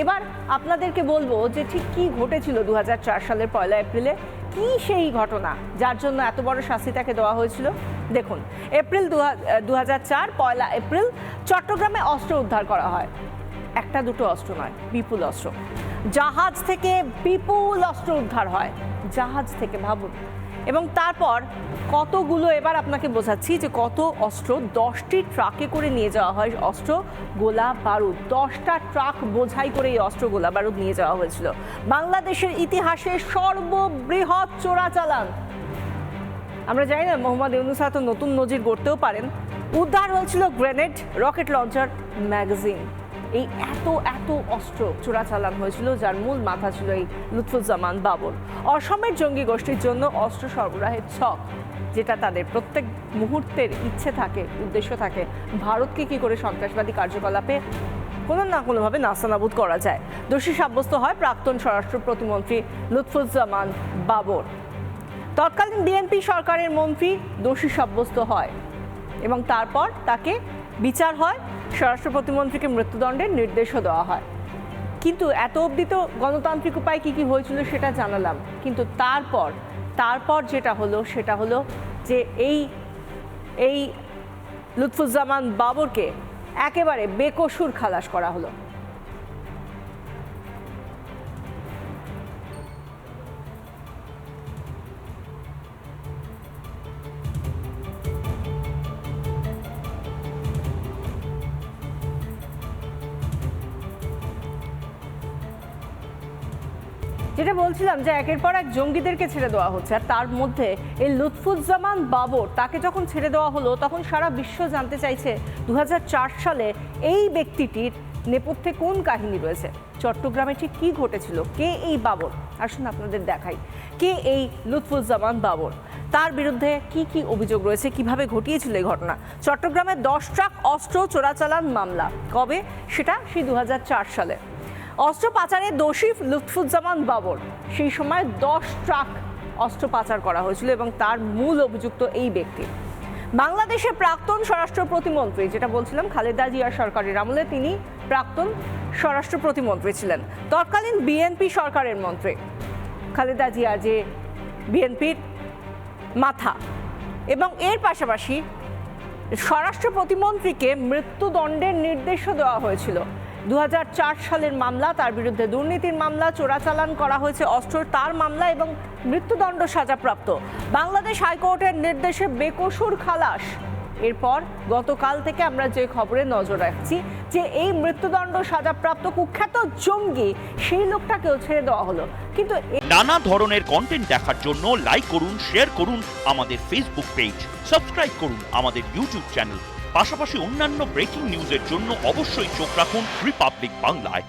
এবার আপনাদেরকে বলবো যে ঠিক কি ঘটেছিল 2004 সালের 1 এপ্রিলে, কি সেই ঘটনা যার জন্য এত বড় শাস্তি তাকে দেওয়া হয়েছিল। দেখুন, এপ্রিল 2004 1 এপ্রিল চট্টগ্রামে অস্ত্র উদ্ধার করা হয়। একটা দুটো অস্ত্র নয়, বিপুল অস্ত্র। জাহাজ থেকে বিপুল অস্ত্র উদ্ধার হয়, জাহাজ থেকে, ভাবুন। এবং তারপর কতগুলো, এবার আপনাকে বোঝাচ্ছি যে কত অস্ত্র, 10টি ট্রাকে করে নিয়ে যাওয়া হয় অস্ত্র, গোলা বারুদ। 10টা ট্রাক বোঝাই করে এই অস্ত্র গোলা বারুদ নিয়ে যাওয়া হয়েছিল। বাংলাদেশের ইতিহাসে সর্ববৃহৎ চোরাচালান। আমরা জানি না, মোহাম্মদ ইউনূস হয়তো নতুন নজির গড়তেও পারেন। উদ্ধার হয়েছিল গ্রেনেড, রকেট লঞ্চার, ম্যাগাজিন। এই এত অস্ত্র চোরাচালান হয়েছিল, যার মূল মাথা ছিল এই লুৎফুজ্জামান বাবর। অসমের জঙ্গি গোষ্ঠীর জন্য অস্ত্র সরবরাহের ছক, যেটা তাদের প্রত্যেক মুহূর্তের ইচ্ছে থাকে, উদ্দেশ্য থাকে, ভারতকে কি করে সন্ত্রাসবাদী কার্যকলাপে কোনো না কোনোভাবে নাস্তানাবুদ করা যায়। দোষী সাব্যস্ত হয় প্রাক্তন স্বরাষ্ট্র প্রতিমন্ত্রী লুৎফুজ্জামান বাবর। তৎকালীন বিএনপি সরকারের মন্ত্রী দোষী সাব্যস্ত হয় এবং তারপর তাকে বিচার হয়, স্বরাষ্ট্র প্রতিমন্ত্রীকে মৃত্যুদণ্ডের নির্দেশও দেওয়া হয়। কিন্তু এত অবধি তো গণতান্ত্রিক উপায় কি হয়েছিল সেটা জানালাম, কিন্তু তারপর যেটা হলো সেটা হলো যে এই লুৎফুজ্জামান বাবরকে একেবারে বেকসুর খালাস করা হলো। যেটা বলছিলাম যে একের পর এক জঙ্গিদেরকে ছেড়ে দেওয়া হচ্ছে, আর তার মধ্যে এই লুৎফুজ্জামান বাবর, তাকে যখন ছেড়ে দেওয়া হলো তখন সারা বিশ্ব জানতে চাইছে 2004 সালে এই ব্যক্তিটির নেপথ্যে কোন কাহিনী রয়েছে, চট্টগ্রামে ঠিক কি ঘটেছিল, কে এই বাবর। আসুন আপনাদের দেখাই কে এই লুৎফুজ্জামান বাবর, তার বিরুদ্ধে কি কি অভিযোগ রয়েছে, কিভাবে ঘটিয়েছিল এই ঘটনা। চট্টগ্রামে 10 ট্রাক অস্ত্র চোরাচালান মামলা, কবে সেটা, সেই 2004 সালে। অস্ত্র পাচারে দোষী লুৎফুজ্জামান বাবর, সেই সময় 10 ট্রাক অস্ত্র পাচার করা হয়েছিল এবং তার মূল অভিযুক্ত এই ব্যক্তি বাংলাদেশের প্রাক্তন স্বরাষ্ট্র প্রতিমন্ত্রী, যেটা বলছিলাম খালেদা জিয়া সরকারের আমলে তিনি প্রাক্তন স্বরাষ্ট্র প্রতিমন্ত্রী ছিলেন, তৎকালীন বিএনপি সরকারের মন্ত্রী। খালেদা জিয়া যে বিএনপির মাথা, এবং এর পাশাপাশি স্বরাষ্ট্র প্রতিমন্ত্রীকে মৃত্যুদণ্ডের নির্দেশও দেওয়া হয়েছিল। 2004 সালের মামলা, তার বিরুদ্ধে দুর্নীতির মামলা, চোরাচালান করা হয়েছে অস্ত্র, তার মামলা এবং মৃত্যুদণ্ড সাজাপ্রাপ্ত। বাংলাদেশ হাইকোর্টের নির্দেশে বেকসুর খালাস। এরপর গতকাল থেকে আমরা যে খবরে নজর রাখছি যে এই মৃত্যুদণ্ড সাজাপ্রাপ্ত কুখ্যাত জঙ্গি, সেই লোকটাকেও ছেড়ে দেওয়া হলো। কিন্তু নানা ধরনের কন্টেন্ট দেখার জন্য লাইক করুন, শেয়ার করুন আমাদের ফেসবুক পেজ, সাবস্ক্রাইব করুন আমাদের ইউটিউব চ্যানেল। পাশাপাশি অন্যান্য ব্রেকিং নিউজের জন্য অবশ্যই চোখ রাখুন রিপাবলিক বাংলায়।